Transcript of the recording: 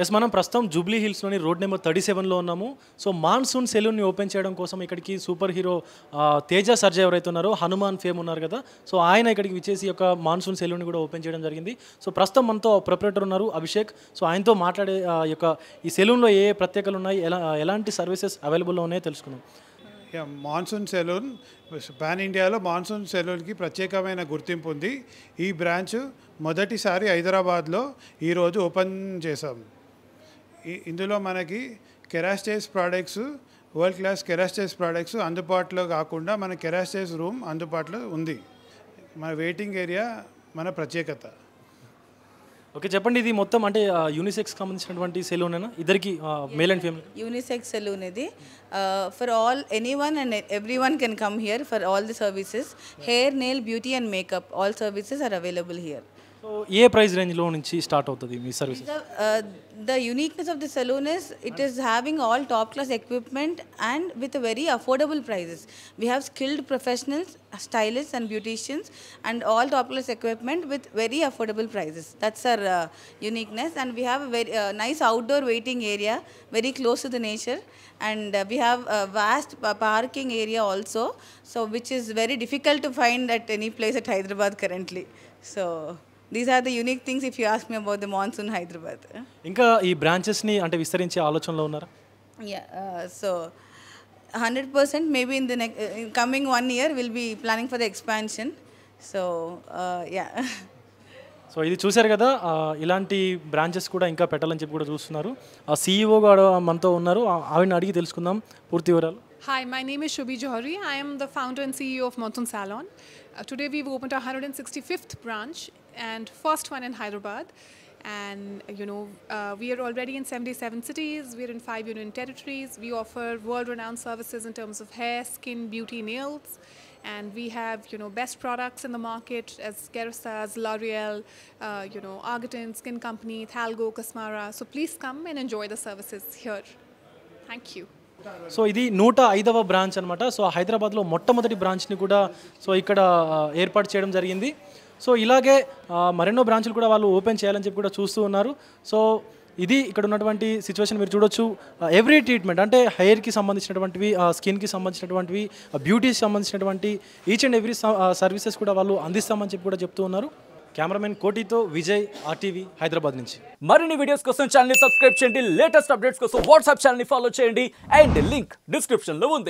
Yes మనం ప్రస్తుతం Jubilee హిల్స్లోని road number 37లో ఉన్నాము. సో మాన్సూన్ సెలూన్ని ఓపెన్ చేయడం కోసం ఇక్కడికి సూపర్ హీరో తేజ సర్జా ఎవరైతే ఉన్నారో హనుమాన్ ఫేమ్ ఉన్నారు కదా, సో ఆయన ఇక్కడికి విచ్చేసి యొక్క మాన్సూన్ సెలూన్ని కూడా ఓపెన్ చేయడం జరిగింది. సో ప్రస్తుతం మనతో ప్రొపరేటర్ ఉన్నారు అభిషేక్. సో ఆయనతో మాట్లాడే యొక్క ఈ సెలూన్లో ఏ ప్రత్యేకలు ఉన్నాయి, ఎలాంటి సర్వీసెస్ అవైలబుల్లో ఉన్నాయో తెలుసుకుందాం. మాన్సూన్ సెలూన్ పాన్ ఇండియాలో మాన్సూన్ సెలూన్కి ప్రత్యేకమైన గుర్తింపు ఉంది. ఈ బ్రాంచ్ మొదటిసారి హైదరాబాద్లో ఈరోజు ఓపెన్ చేశాం. ఇందులో మనకి కెరాస్టేజ్ ప్రోడక్ట్స్, వరల్డ్ క్లాస్ కెరాస్టేజ్ ప్రోడక్ట్స్ అందుబాటులో కాకుండా మన కెరాస్టేజ్ రూమ్ అందుబాటులో ఉంది. మన వెయిటింగ్ ఏరియా మన ప్రత్యేకత. ఓకే, చెప్పండి, ఇది మొత్తం అంటే యూనిసెక్స్కి సంబంధించినటువంటి సెలూనేనా? ఇద్దరికి male and female unisex salon ఇది. For all anyone and everyone can come here for all the services. Hair, nail, beauty and makeup all services are available here. So a price రేంజ్లో నుంచి స్టార్ట్ అవుతుంది మీ services? The uniqueness of the saloon is it is having all top class equipment and with a very affordable prices. We have skilled professionals, stylists and beauticians and all top class equipment with very affordable prices. That's our uniqueness. And we have a very nice outdoor waiting area very close to the nature, and we have a vast parking area also, so which is very difficult to find at any place at Hyderabad currently. So these are the unique things if you ask me about the Monsoon Hyderabad. ఇంకా ఈ బ్రాంచెస్ని అంటే విస్తరించే ఆలోచనలో ఉన్నారా? Yeah, so 100% maybe in the in coming 1 year we'll be planning for the expansion. So yeah. So ఇది చూశారు కదా, ఇలాంటి బ్రాంచెస్ కూడా ఇంకా పెట్టాలని చెప్పి కూడా చూస్తున్నారు. ఆ సీఈఓ కూడా మనతో ఉన్నారు, ఆవిడని అడిగి తెలుసుకుందాం పూర్తి వివరాలు. Hi, my name is Shubhi Johari. I am the founder and CEO of Monsoon Salon. Today we've opened our 165th branch and first one in Hyderabad. And we are already in 77 cities. We're in 5 union territories. We offer world-renowned services in terms of hair, skin, beauty, nails. And we have, best products in the market as Kérastase, L'Oreal, Argaton, Skin Company, Thalgo, Kasmara. So please come and enjoy the services here. Thank you. So ఇది 105వ branch అనమాట. So హైదరాబాద్లో మొట్టమొదటి బ్రాంచ్ని కూడా so ఇక్కడ ఏర్పాటు చేయడం జరిగింది. So ఇలాగే మరెన్నో బ్రాంచ్లు కూడా వాళ్ళు ఓపెన్ చేయాలని చెప్పి కూడా చూస్తూ ఉన్నారు. సో ఇది ఇక్కడ ఉన్నటువంటి సిచ్యువేషన్ మీరు చూడొచ్చు. ఎవ్రీ ట్రీట్మెంట్ అంటే హెయిర్కి సంబంధించినటువంటివి, స్కిన్కి సంబంధించినటువంటివి, బ్యూటీకి సంబంధించినటువంటి ఈచ్ అండ్ ఎవ్రీ సర్వీసెస్ కూడా వాళ్ళు అందిస్తామని చెప్పి కూడా చెప్తూ ఉన్నారు. కెమెరామెన్ కోటితో విజయ్, ఆర్టీవీ, హైదరాబాద్ నుంచి. మరిన్ని వీడియోస్ కోసం ఛానల్ ని సబ్స్క్రైబ్ చేయండి, లేటెస్ట్ అప్డేట్స్ కోసం వాట్సాప్ ఛానల్ ని ఫాలో చేయండి అండ్ లింక్ డిస్క్రిప్షన్ లో ఉంది.